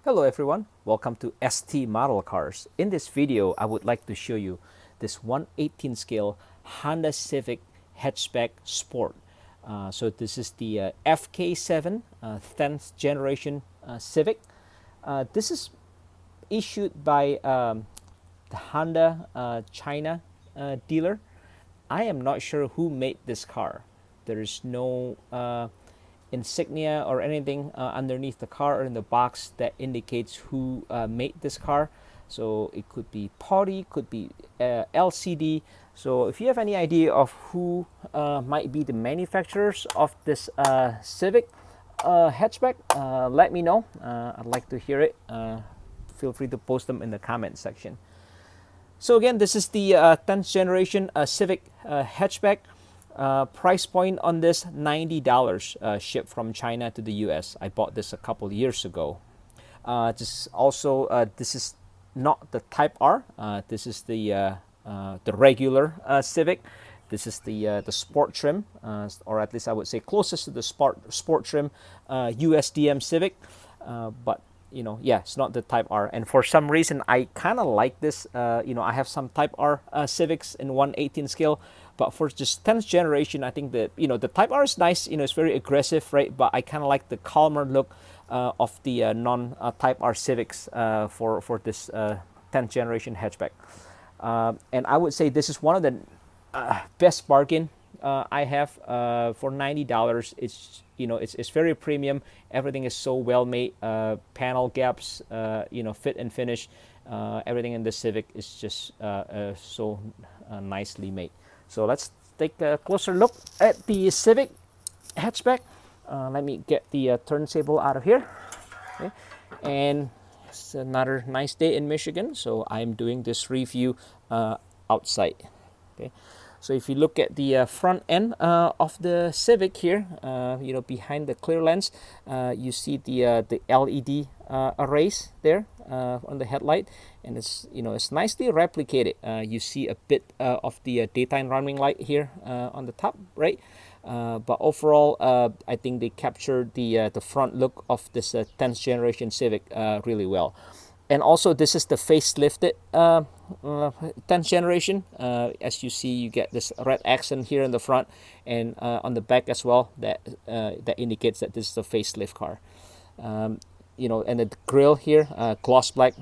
Hello everyone, welcome to ST Model Cars. In this video, I would like to show you this 1/18 scale Honda Civic hatchback sport. So this is the FK7 10th generation Civic. This is issued by the Honda China dealer. I am not sure who made this car. There is no insignia or anything underneath the car or in the box that indicates who made this car. So it could be Audi, could be LCD. So if you have any idea of who might be the manufacturers of this Civic hatchback, let me know. I'd like to hear it. Feel free to post them in the comment section. So again, this is the 10th generation Civic hatchback. Price point on this $90, shipped from China to the US. I bought this a couple years ago. This is not the Type R. This is the regular Civic. This is the sport trim, or at least I would say closest to the sport trim USDM Civic. But yeah, it's not the Type R. And for some reason, I kind of like this. I have some Type R Civics in 1/18 scale, but for just 10th generation, I think that the Type R is nice. It's very aggressive, right? But I kind of like the calmer look of the non Type R Civics for this 10th generation hatchback. And I would say this is one of the best bargain I have for $90. It's very premium. Everything is so well made. Panel gaps, fit and finish. Everything in the Civic is just so nicely made. So let's take a closer look at the Civic hatchback. Let me get the turntable out of here. Okay. And it's another nice day in Michigan, so I'm doing this review outside. Okay. So if you look at the front end of the Civic here, behind the clear lens, you see the LED arrays there on the headlight, and it's nicely replicated. You see a bit of the daytime running light here on the top, right? But overall, I think they captured the front look of this 10th generation Civic really well. And also, this is the facelifted 10th generation. As you see, you get this red accent here in the front and on the back as well. That indicates that this is a facelift car. And the grille here, gloss black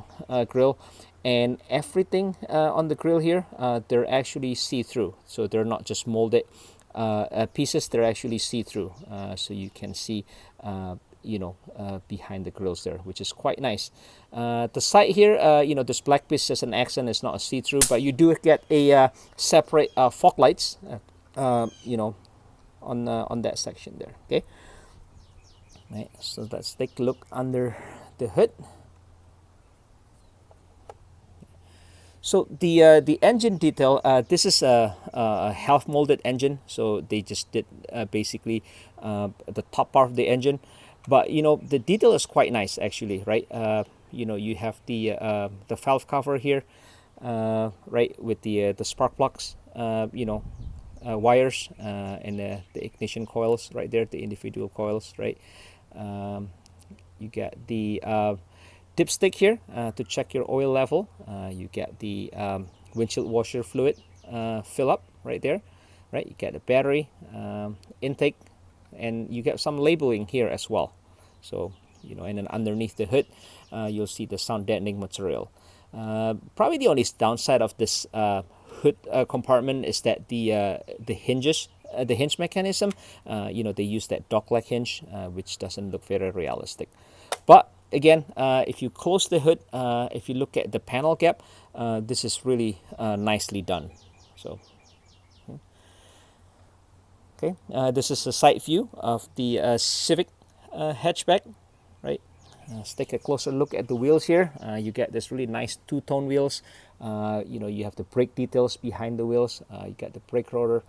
grille, and everything on the grille here, they're actually see-through. So they're not just molded pieces; they're actually see-through. So you can see. Behind the grills there, which is quite nice. The side here, this black piece as an accent is not a see-through, but you do get a separate fog lights, on that section there. Okay. Right. So let's take a look under the hood. So the engine detail, this is a half molded engine, so they just did basically the top part of the engine. But the detail is quite nice actually, right? You have the valve cover here, right, with the spark plugs, wires, and the ignition coils right there, the individual coils, right? You get the dipstick here to check your oil level. You get the windshield washer fluid fill up right there, right? You get the battery intake. And you get some labeling here as well. So, and then underneath the hood, you'll see the sound deadening material. Probably the only downside of this hood compartment is that the hinges, the hinge mechanism, they use that dog-leg hinge, which doesn't look very realistic. But again, if you close the hood, if you look at the panel gap, this is really nicely done. So. Okay, this is a side view of the Civic hatchback, right? Let's take a closer look at the wheels here. You get this really nice two-tone wheels. You have the brake details behind the wheels. You got the brake rotor,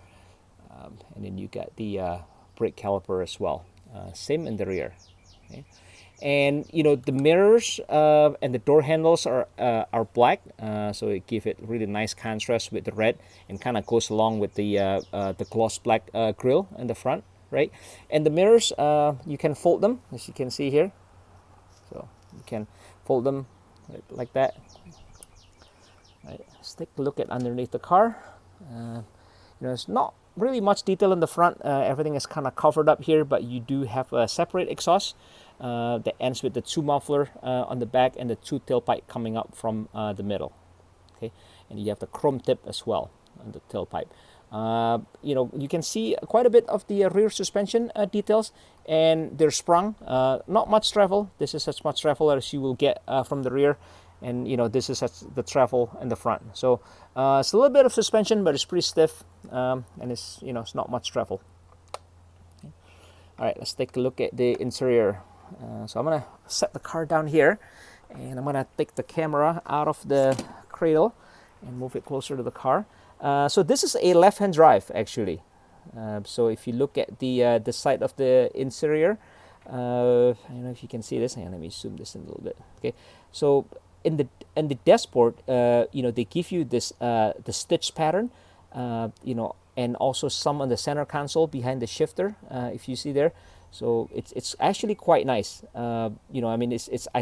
and then you get the brake caliper as well. Same in the rear. Okay. And the mirrors and the door handles are black, so it gives it really nice contrast with the red, and kind of goes along with the gloss black grille in the front, right? And the mirrors, you can fold them, as you can see here. So You can fold them like that. Right, let's take a look at underneath the car. It's not really much detail in the front. Everything is kind of covered up here, but you do have a separate exhaust that ends with the 2 muffler on the back and the 2 tailpipe coming up from the middle. Okay, and you have the chrome tip as well on the tailpipe. You can see quite a bit of the rear suspension details, and they're sprung. Not much travel. This is as much travel as you will get from the rear, and this is the travel in the front. So it's a little bit of suspension, but it's pretty stiff, and it's not much travel. Okay. All right, let's take a look at the interior. So I'm gonna set the car down here, and I'm gonna take the camera out of the cradle and move it closer to the car. So this is a left-hand drive actually. So if you look at the side of the interior, I don't know if you can see this. Hang on, let me zoom this in a little bit. Okay, so in the dashboard, they give you this the stitch pattern, and also some on the center console behind the shifter. If you see there. So it's actually quite nice. I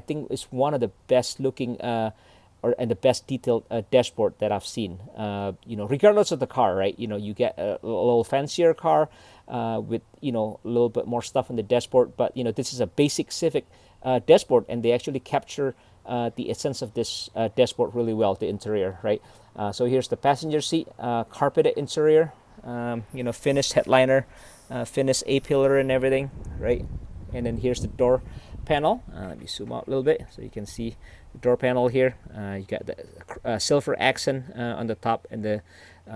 think it's one of the best looking and the best detailed dashboard that I've seen. Regardless of the car, right? You get a little fancier car with a little bit more stuff on the dashboard, but this is a basic Civic dashboard, and they actually capture the essence of this dashboard really well. The interior, right? So here's the passenger seat, carpeted interior, finished headliner. Finished A-pillar and everything, right? And then here's the door panel. Let me zoom out a little bit so you can see the door panel here. You got the silver accent on the top, and the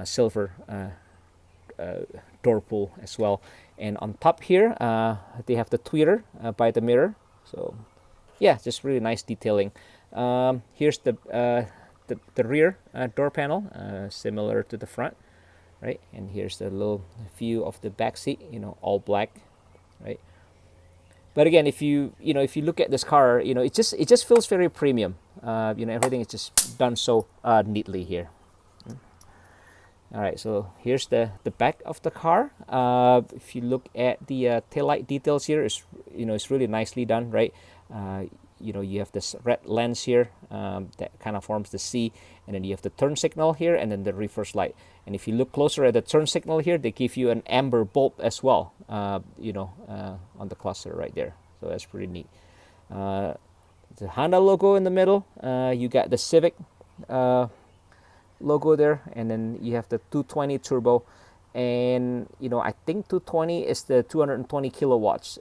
silver door pull as well. And on top here, they have the tweeter by the mirror. So yeah, just really nice detailing. Here's the rear door panel, similar to the front. Right, and here's the little view of the back seat, all black, right? But again, if you look at this car, it just feels very premium. Everything is just done so neatly here. All right, so here's the back of the car. If you look at the taillight details here, it's really nicely done, right? You have this red lens here that kind of forms the C, and then you have the turn signal here, and then the reverse light. And if you look closer at the turn signal here, they give you an amber bulb as well, on the cluster right there. So that's pretty neat. The Honda logo in the middle. You got the Civic logo there, and then you have the 220 turbo. And I think 220 is the 220 kilowatts.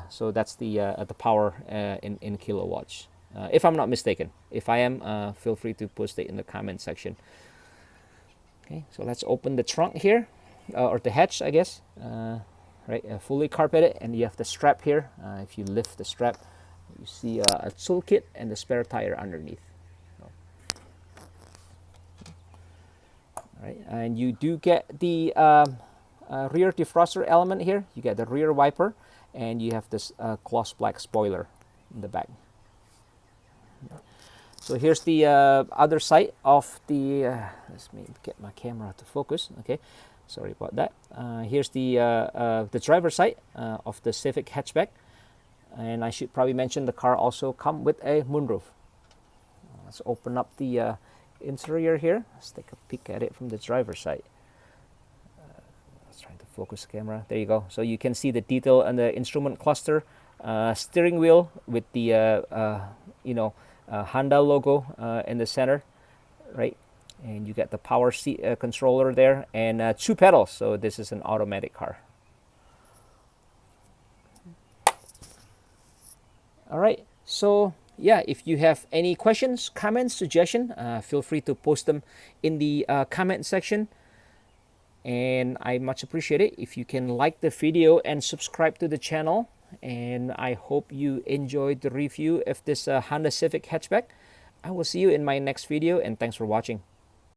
So that's the power in kilowatts, if I'm not mistaken. If I am, feel free to post it in the comment section. Okay, so let's open the trunk here, or the hatch, I guess. Right, fully carpeted, and you have the strap here. If you lift the strap, you see a toolkit and the spare tire underneath. Right, and you do get the rear defroster element here. You get the rear wiper, and you have this gloss black spoiler in the back. So here's the other side of the. Let me get my camera to focus. Okay, sorry about that. Here's the driver's side of the Civic hatchback, and I should probably mention the car also comes with a moonroof. Let's open up the interior here. Let's take a peek at it from the driver's side. Let's try to focus the camera. There you go. So you can see the detail on the instrument cluster, steering wheel with the Honda logo in the center, right? And you got the power seat controller there, and 2 pedals. So this is an automatic car. All right. So yeah, if you have any questions, comments, suggestions, feel free to post them in the comment section. And I much appreciate it if you can like the video and subscribe to the channel. And I hope you enjoyed the review of this Honda Civic hatchback. I will see you in my next video, and thanks for watching.